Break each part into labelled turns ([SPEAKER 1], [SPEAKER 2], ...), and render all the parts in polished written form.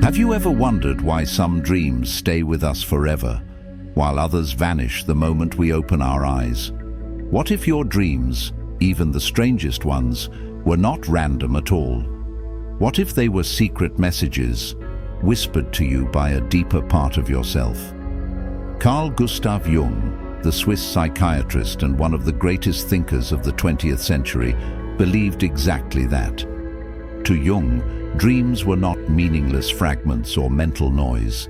[SPEAKER 1] Have you ever wondered why some dreams stay with us forever, while others vanish the moment we open our eyes? What if your dreams, even the strangest ones, were not random at all? What if they were secret messages, whispered to you by a deeper part of yourself? Carl Jung, the Swiss psychiatrist and one of the greatest thinkers of the 20th century, believed exactly that. To Jung, dreams were not meaningless fragments or mental noise.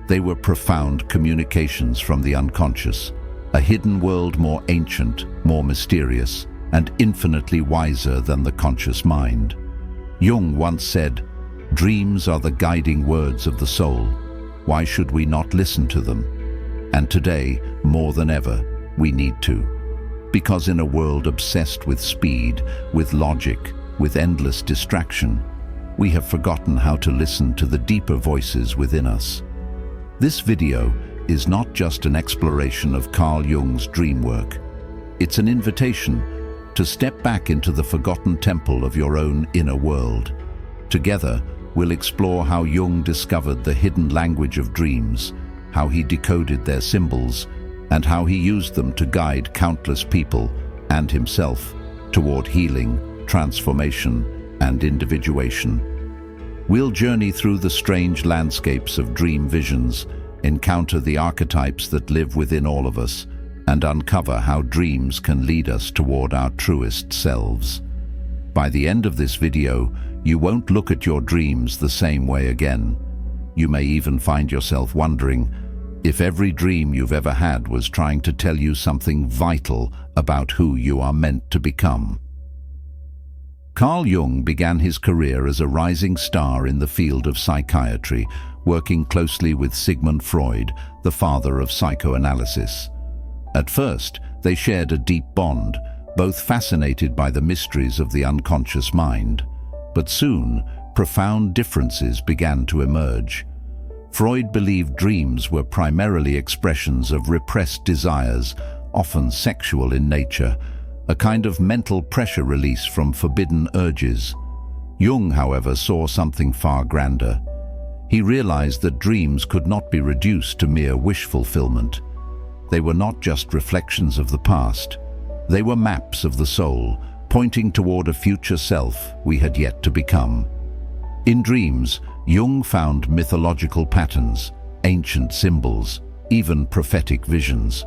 [SPEAKER 1] They were profound communications from the unconscious, a hidden world more ancient, more mysterious, and infinitely wiser than the conscious mind. Jung once said, "Dreams are the guiding words of the soul. Why should we not listen to them?" And today, more than ever, we need to. Because in a world obsessed with speed, with logic, with endless distraction, we have forgotten how to listen to the deeper voices within us. This video is not just an exploration of Carl Jung's dream work. It's an invitation to step back into the forgotten temple of your own inner world. Together, we'll explore how Jung discovered the hidden language of dreams, how he decoded their symbols, and how he used them to guide countless people and himself toward healing, transformation, and individuation. We'll journey through the strange landscapes of dream visions, encounter the archetypes that live within all of us, and uncover how dreams can lead us toward our truest selves. By the end of this video, you won't look at your dreams the same way again. You may even find yourself wondering if every dream you've ever had was trying to tell you something vital about who you are meant to become. Carl Jung began his career as a rising star in the field of psychiatry, working closely with Sigmund Freud, the father of psychoanalysis. At first, they shared a deep bond, both fascinated by the mysteries of the unconscious mind. But soon, profound differences began to emerge. Freud believed dreams were primarily expressions of repressed desires, often sexual in nature, a kind of mental pressure release from forbidden urges. Jung, however, saw something far grander. He realized that dreams could not be reduced to mere wish fulfillment. They were not just reflections of the past. They were maps of the soul, pointing toward a future self we had yet to become. In dreams, Jung found mythological patterns, ancient symbols, even prophetic visions.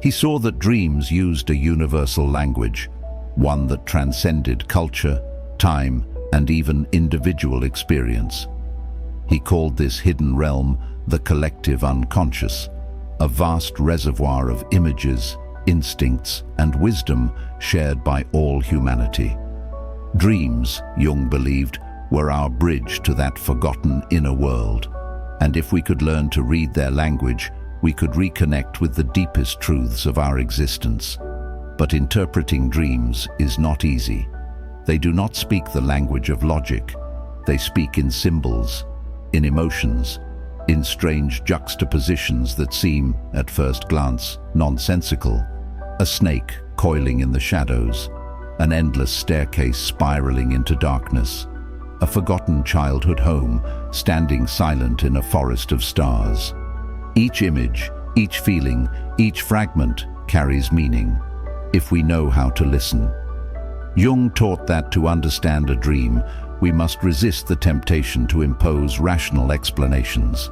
[SPEAKER 1] He saw that dreams used a universal language, one that transcended culture, time, and even individual experience. He called this hidden realm the collective unconscious, a vast reservoir of images, instincts, and wisdom shared by all humanity. Dreams, Jung believed, were our bridge to that forgotten inner world, and if we could learn to read their language, we could reconnect with the deepest truths of our existence. But interpreting dreams is not easy. They do not speak the language of logic. They speak in symbols, in emotions, in strange juxtapositions that seem, at first glance, nonsensical. A snake coiling in the shadows, an endless staircase spiraling into darkness, a forgotten childhood home standing silent in a forest of stars. Each image, each feeling, each fragment carries meaning, if we know how to listen. Jung taught that to understand a dream, we must resist the temptation to impose rational explanations.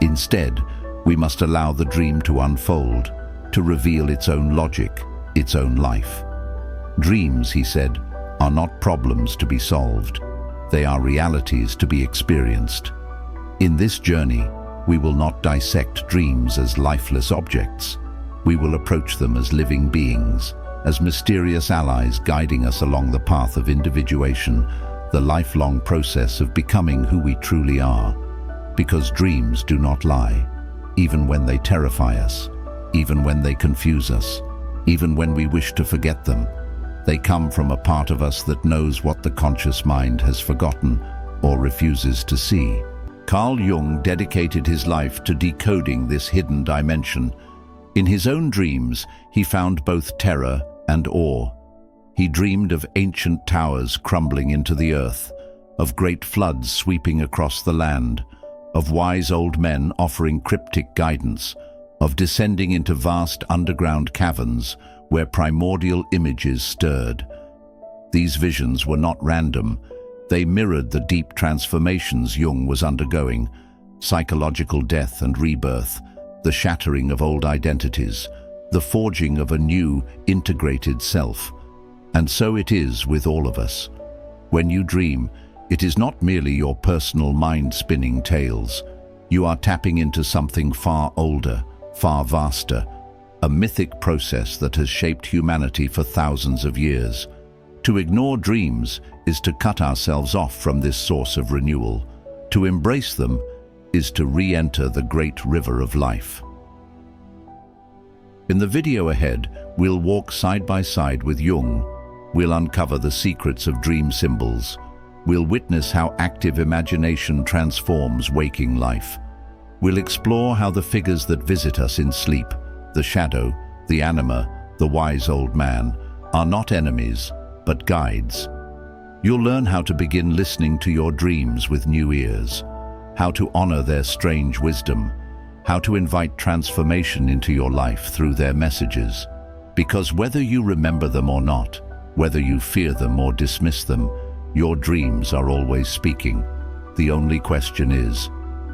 [SPEAKER 1] Instead, we must allow the dream to unfold, to reveal its own logic, its own life. Dreams, he said, are not problems to be solved. They are realities to be experienced. In this journey, we will not dissect dreams as lifeless objects. We will approach them as living beings, as mysterious allies guiding us along the path of individuation, the lifelong process of becoming who we truly are. Because dreams do not lie, even when they terrify us, even when they confuse us, even when we wish to forget them. They come from a part of us that knows what the conscious mind has forgotten or refuses to see. Carl Jung dedicated his life to decoding this hidden dimension. In his own dreams, he found both terror and awe. He dreamed of ancient towers crumbling into the earth, of great floods sweeping across the land, of wise old men offering cryptic guidance, of descending into vast underground caverns where primordial images stirred. These visions were not random. They mirrored the deep transformations Jung was undergoing: psychological death and rebirth, the shattering of old identities, the forging of a new, integrated self. And so it is with all of us. When you dream, it is not merely your personal mind spinning tales. You are tapping into something far older, far vaster, a mythic process that has shaped humanity for thousands of years. To ignore dreams is to cut ourselves off from this source of renewal. To embrace them is to re-enter the great river of life. In the video ahead, we'll walk side by side with Jung. We'll uncover the secrets of dream symbols. We'll witness how active imagination transforms waking life. We'll explore how the figures that visit us in sleep, the shadow, the anima, the wise old man, are not enemies, but guides. You'll learn how to begin listening to your dreams with new ears, how to honor their strange wisdom, how to invite transformation into your life through their messages. Because whether you remember them or not, whether you fear them or dismiss them, your dreams are always speaking. The only question is,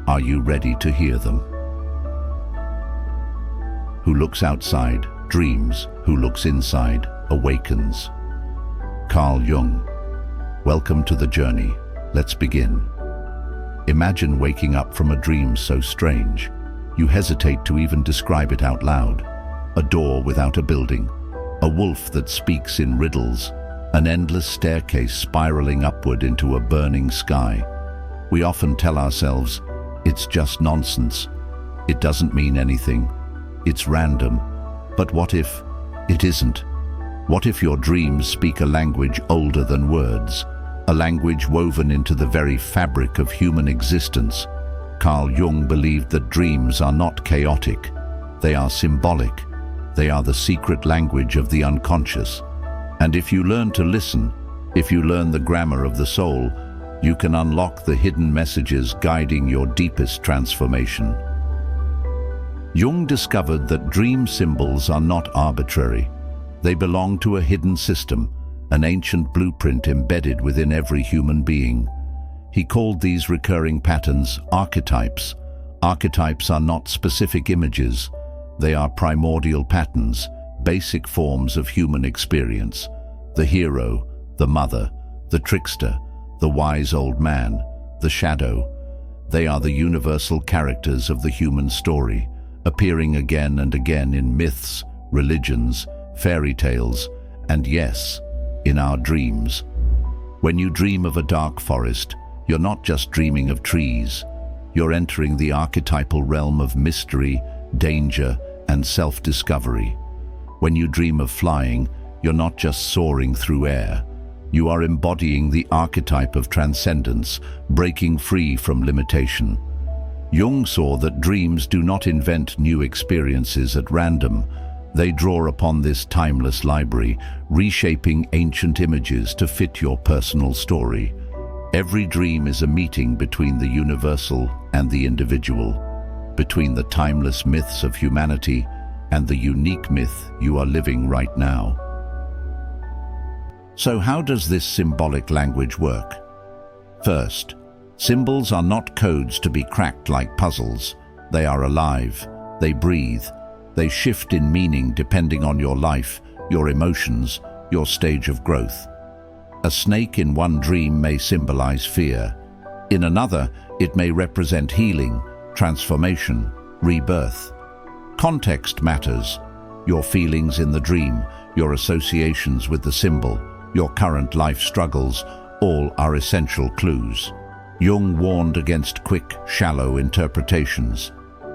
[SPEAKER 1] are you ready to hear them? Who looks outside dreams, who looks inside awakens. Carl Jung. Welcome to the journey. Let's begin. Imagine waking up from a dream so strange, you hesitate to even describe it out loud. A door without a building, a wolf that speaks in riddles, an endless staircase spiraling upward into a burning sky. We often tell ourselves, it's just nonsense. It doesn't mean anything. It's random. But what if it isn't? What if your dreams speak a language older than words, a language woven into the very fabric of human existence? Carl Jung believed that dreams are not chaotic. They are symbolic. They are the secret language of the unconscious. And if you learn to listen, if you learn the grammar of the soul, you can unlock the hidden messages guiding your deepest transformation. Jung discovered that dream symbols are not arbitrary. They belong to a hidden system, an ancient blueprint embedded within every human being. He called these recurring patterns archetypes. Archetypes are not specific images. They are primordial patterns, basic forms of human experience. The hero, the mother, the trickster, the wise old man, the shadow. They are the universal characters of the human story, appearing again and again in myths, religions, fairy tales, and yes, in our dreams. When you dream of a dark forest, you're not just dreaming of trees. You're entering the archetypal realm of mystery, danger, and self-discovery. When you dream of flying, you're not just soaring through air. You are embodying the archetype of transcendence, breaking free from limitation. Jung saw that dreams do not invent new experiences at random. They draw upon this timeless library, reshaping ancient images to fit your personal story. Every dream is a meeting between the universal and the individual, between the timeless myths of humanity and the unique myth you are living right now. So how does this symbolic language work? First, symbols are not codes to be cracked like puzzles. They are alive, they breathe, they shift in meaning depending on your life, your emotions, your stage of growth. A snake in one dream may symbolize fear. In another, it may represent healing, transformation, rebirth. Context matters. Your feelings in the dream, your associations with the symbol, your current life struggles, all are essential clues. Jung warned against quick, shallow interpretations.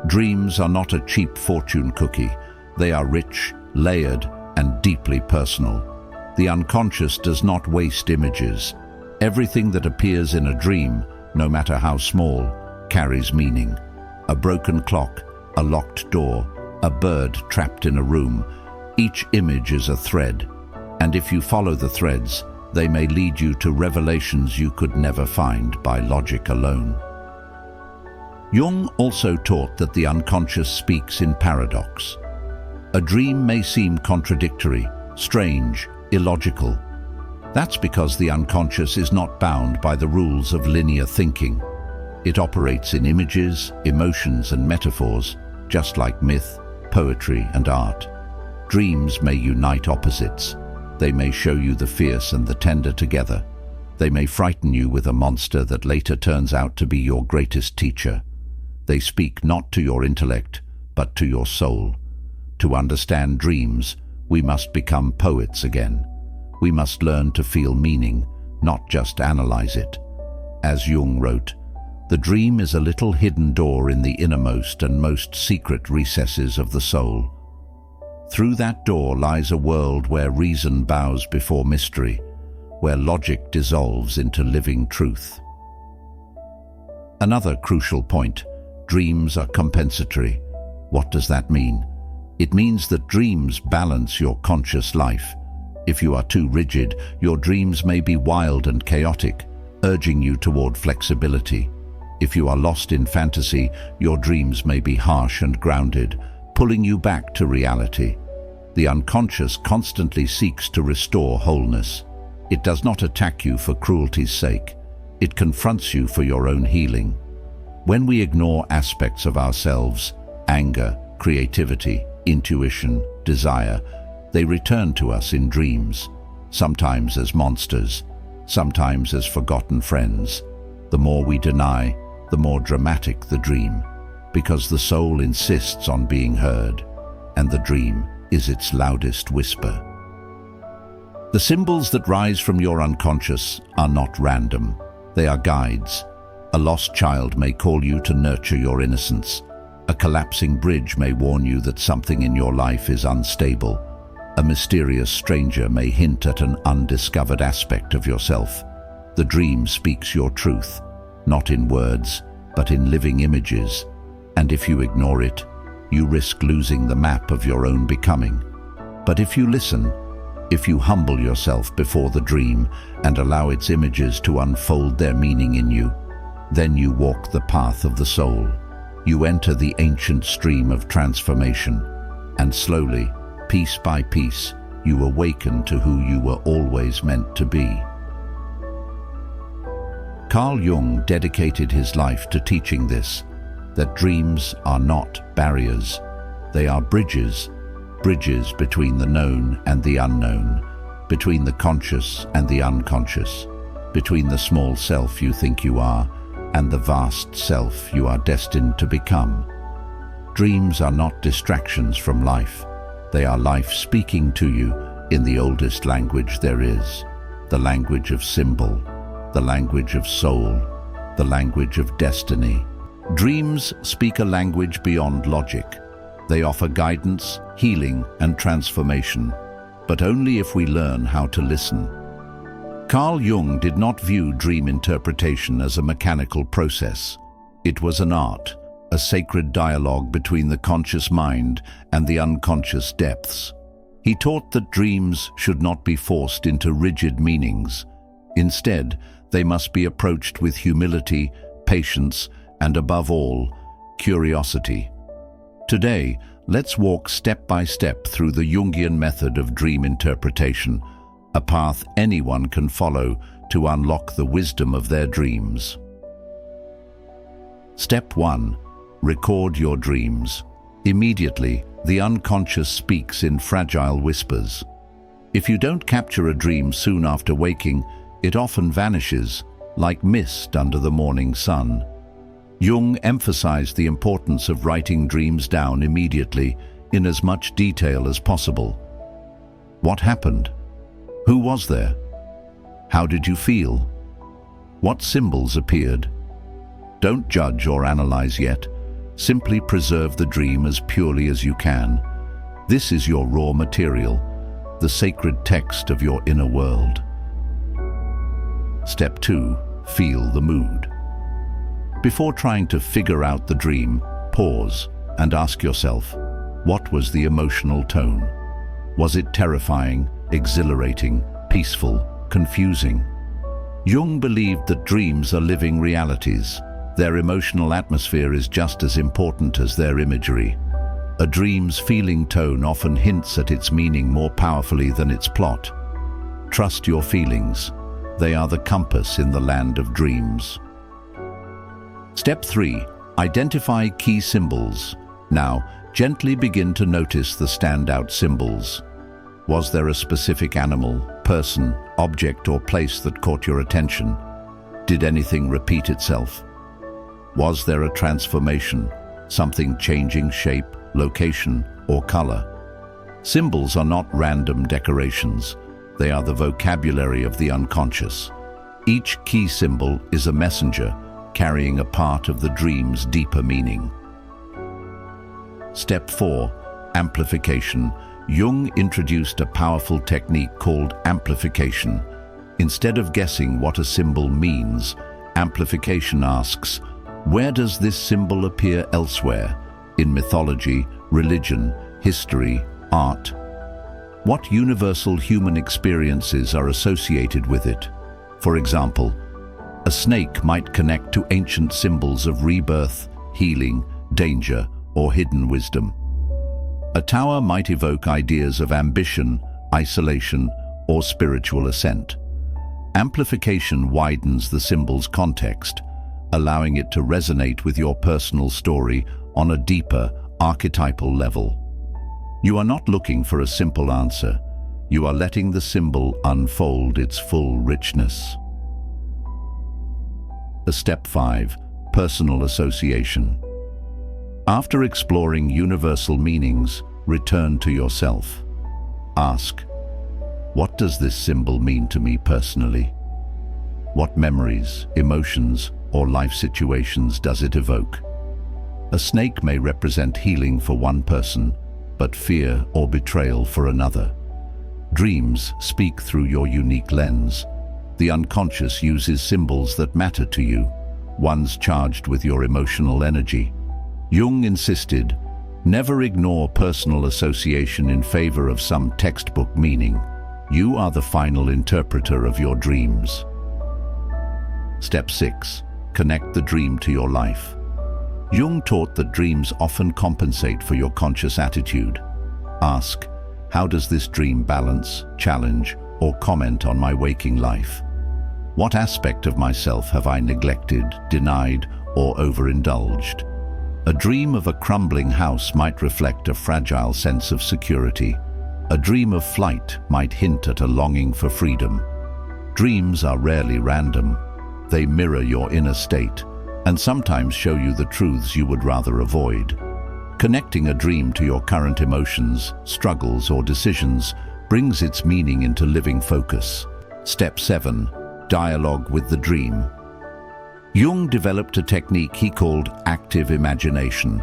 [SPEAKER 1] Dreams are not a cheap fortune cookie. They are rich, layered, and deeply personal. The unconscious does not waste images. Everything that appears in a dream, no matter how small, carries meaning. A broken clock, a locked door, a bird trapped in a room. Each image is a thread, and if you follow the threads, they may lead you to revelations you could never find by logic alone. Jung also taught that the unconscious speaks in paradox. A dream may seem contradictory, strange, illogical. That's because the unconscious is not bound by the rules of linear thinking. It operates in images, emotions, and metaphors, just like myth, poetry, and art. Dreams may unite opposites. They may show you the fierce and the tender together. They may frighten you with a monster that later turns out to be your greatest teacher. They speak not to your intellect, but to your soul. To understand dreams, we must become poets again. We must learn to feel meaning, not just analyze it. As Jung wrote, "The dream is a little hidden door in the innermost and most secret recesses of the soul. Through that door lies a world where reason bows before mystery, where logic dissolves into living truth." Another crucial point: dreams are compensatory. What does that mean? It means that dreams balance your conscious life. If you are too rigid, your dreams may be wild and chaotic, urging you toward flexibility. If you are lost in fantasy, your dreams may be harsh and grounded, pulling you back to reality. The unconscious constantly seeks to restore wholeness. It does not attack you for cruelty's sake. It confronts you for your own healing. When we ignore aspects of ourselves, anger, creativity, intuition, desire, they return to us in dreams, sometimes as monsters, sometimes as forgotten friends. The more we deny, the more dramatic the dream, because the soul insists on being heard, and the dream is its loudest whisper. The symbols that rise from your unconscious are not random. They are guides. A lost child may call you to nurture your innocence. A collapsing bridge may warn you that something in your life is unstable. A mysterious stranger may hint at an undiscovered aspect of yourself. The dream speaks your truth, not in words, but in living images. And if you ignore it, you risk losing the map of your own becoming. But if you listen, if you humble yourself before the dream and allow its images to unfold their meaning in you, then you walk the path of the soul. You enter the ancient stream of transformation, and slowly, piece by piece, you awaken to who you were always meant to be. Carl Jung dedicated his life to teaching this, that dreams are not barriers. They are bridges, bridges between the known and the unknown, between the conscious and the unconscious, between the small self you think you are and the vast self you are destined to become. Dreams are not distractions from life. They are life speaking to you in the oldest language there is, the language of symbol, the language of soul, the language of destiny. Dreams speak a language beyond logic. They offer guidance, healing, and transformation, but only if we learn how to listen. Carl Jung did not view dream interpretation as a mechanical process. It was an art, a sacred dialogue between the conscious mind and the unconscious depths. He taught that dreams should not be forced into rigid meanings. Instead, they must be approached with humility, patience, and above all, curiosity. Today, let's walk step by step through the Jungian method of dream interpretation, a path anyone can follow to unlock the wisdom of their dreams. Step 1. Record your dreams. Immediately, the unconscious speaks in fragile whispers. If you don't capture a dream soon after waking, it often vanishes, like mist under the morning sun. Jung emphasized the importance of writing dreams down immediately in as much detail as possible. What happened? Who was there? How did you feel? What symbols appeared? Don't judge or analyze yet. Simply preserve the dream as purely as you can. This is your raw material, the sacred text of your inner world. Step 2. Feel the mood. Before trying to figure out the dream, pause and ask yourself, what was the emotional tone? Was it terrifying, exhilarating, peaceful, confusing? Jung believed that dreams are living realities. Their emotional atmosphere is just as important as their imagery. A dream's feeling tone often hints at its meaning more powerfully than its plot. Trust your feelings. They are the compass in the land of dreams. Step 3. Identify key symbols. Now, gently begin to notice the standout symbols. Was there a specific animal, person, object, or place that caught your attention? Did anything repeat itself? Was there a transformation, something changing shape, location, or color? Symbols are not random decorations. They are the vocabulary of the unconscious. Each key symbol is a messenger, carrying a part of the dream's deeper meaning. Step 4. Amplification. Jung introduced a powerful technique called amplification. Instead of guessing what a symbol means, amplification asks, where does this symbol appear elsewhere? In mythology, religion, history, art? What universal human experiences are associated with it? For example, a snake might connect to ancient symbols of rebirth, healing, danger, or hidden wisdom. A tower might evoke ideas of ambition, isolation, or spiritual ascent. Amplification widens the symbol's context, allowing it to resonate with your personal story on a deeper, archetypal level. You are not looking for a simple answer. You are letting the symbol unfold its full richness. Step 5. Personal association. After exploring universal meanings, return to yourself. Ask, what does this symbol mean to me personally? What memories, emotions, or life situations does it evoke? A snake may represent healing for one person, but fear or betrayal for another. Dreams speak through your unique lens. The unconscious uses symbols that matter to you, ones charged with your emotional energy. Jung insisted, never ignore personal association in favor of some textbook meaning. You are the final interpreter of your dreams. Step 6. Connect the dream to your life. Jung taught that dreams often compensate for your conscious attitude. Ask, how does this dream balance, challenge, or comment on my waking life? What aspect of myself have I neglected, denied, or overindulged? A dream of a crumbling house might reflect a fragile sense of security. A dream of flight might hint at a longing for freedom. Dreams are rarely random. They mirror your inner state, and sometimes show you the truths you would rather avoid. Connecting a dream to your current emotions, struggles, or decisions brings its meaning into living focus. Step 7. Dialogue with the dream. Jung developed a technique he called active imagination.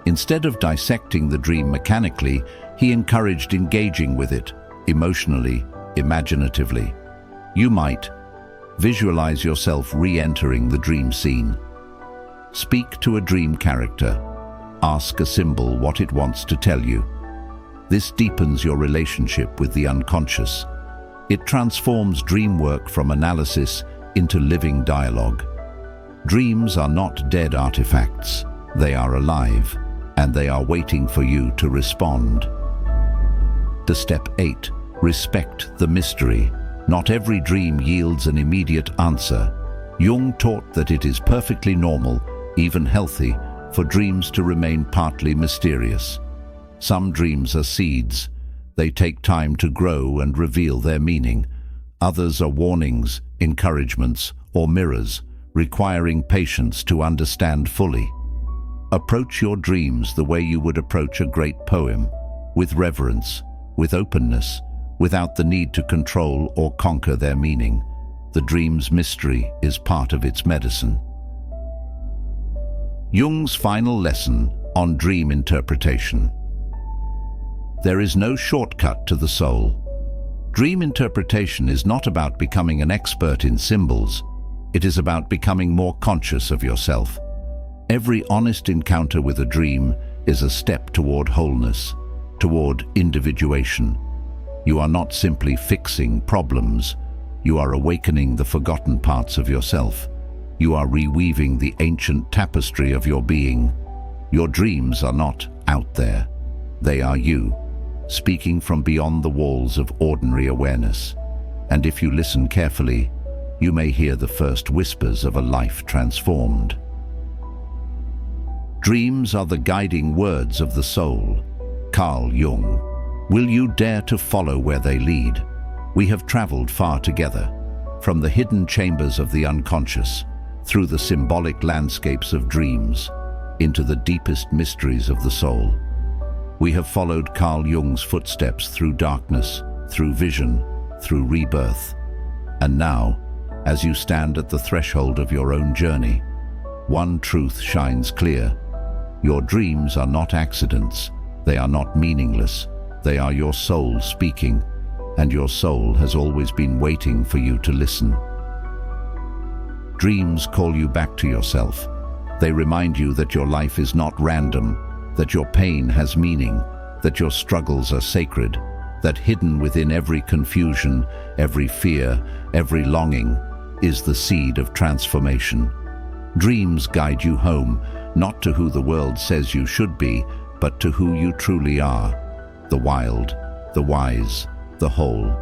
[SPEAKER 1] Instead of dissecting the dream mechanically, he encouraged engaging with it, emotionally, imaginatively. You might visualize yourself re-entering the dream scene. Speak to a dream character. Ask a symbol what it wants to tell you. This deepens your relationship with the unconscious. It transforms dream work from analysis into living dialogue. Dreams are not dead artifacts. They are alive, and they are waiting for you to respond. Step 8. Respect the mystery. Not every dream yields an immediate answer. Jung taught that it is perfectly normal, even healthy, for dreams to remain partly mysterious. Some dreams are seeds. They take time to grow and reveal their meaning. Others are warnings, encouragements, or mirrors, requiring patience to understand fully. Approach your dreams the way you would approach a great poem, with reverence, with openness, without the need to control or conquer their meaning. The dream's mystery is part of its medicine. Jung's final lesson on dream interpretation. There is no shortcut to the soul. Dream interpretation is not about becoming an expert in symbols. It is about becoming more conscious of yourself. Every honest encounter with a dream is a step toward wholeness, toward individuation. You are not simply fixing problems. You are awakening the forgotten parts of yourself. You are reweaving the ancient tapestry of your being. Your dreams are not out there. They are you, speaking from beyond the walls of ordinary awareness. And if you listen carefully, you may hear the first whispers of a life transformed. Dreams are the guiding words of the soul. Carl Jung. Will you dare to follow where they lead? We have traveled far together, from the hidden chambers of the unconscious, through the symbolic landscapes of dreams, into the deepest mysteries of the soul. We have followed Carl Jung's footsteps through darkness, through vision, through rebirth. And now, as you stand at the threshold of your own journey, one truth shines clear. Your dreams are not accidents. They are not meaningless. They are your soul speaking, and your soul has always been waiting for you to listen. Dreams call you back to yourself. They remind you that your life is not random, that your pain has meaning, that your struggles are sacred, that hidden within every confusion, every fear, every longing is the seed of transformation. Dreams guide you home, not to who the world says you should be, but to who you truly are, the wild, the wise, the whole.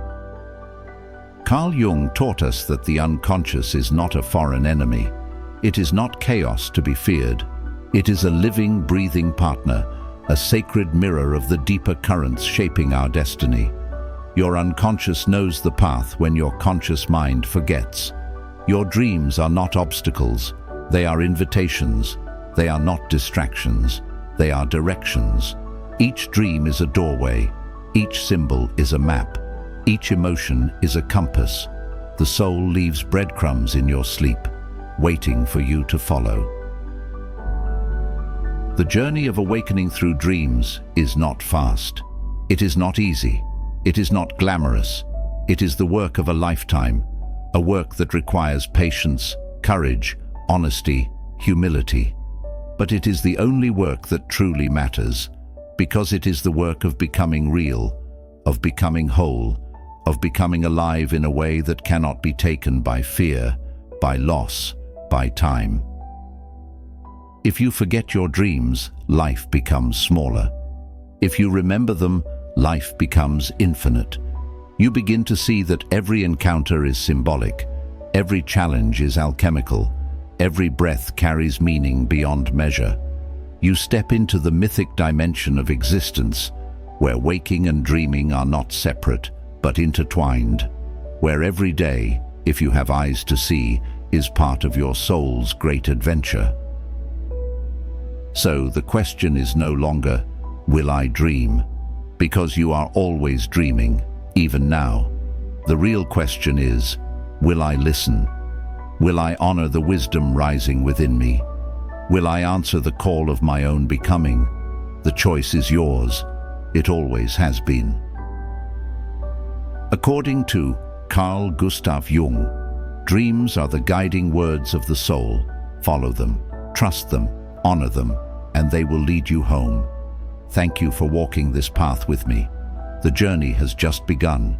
[SPEAKER 1] Carl Jung taught us that the unconscious is not a foreign enemy. It is not chaos to be feared. It is a living, breathing partner, a sacred mirror of the deeper currents shaping our destiny. Your unconscious knows the path when your conscious mind forgets. Your dreams are not obstacles. They are invitations. They are not distractions. They are directions. Each dream is a doorway. Each symbol is a map. Each emotion is a compass. The soul leaves breadcrumbs in your sleep, waiting for you to follow. The journey of awakening through dreams is not fast. It is not easy. It is not glamorous. It is the work of a lifetime, a work that requires patience, courage, honesty, humility. But it is the only work that truly matters, because it is the work of becoming real, of becoming whole, of becoming alive in a way that cannot be taken by fear, by loss, by time. If you forget your dreams, life becomes smaller. If you remember them, life becomes infinite. You begin to see that every encounter is symbolic, every challenge is alchemical, every breath carries meaning beyond measure. You step into the mythic dimension of existence, where waking and dreaming are not separate, but intertwined, where every day, if you have eyes to see, is part of your soul's great adventure. So the question is no longer, will I dream? Because you are always dreaming, even now. The real question is, will I listen? Will I honor the wisdom rising within me? Will I answer the call of my own becoming? The choice is yours. It always has been. According to Carl Gustav Jung, dreams are the guiding words of the soul. Follow them, trust them, honor them, and they will lead you home. Thank you for walking this path with me. The journey has just begun,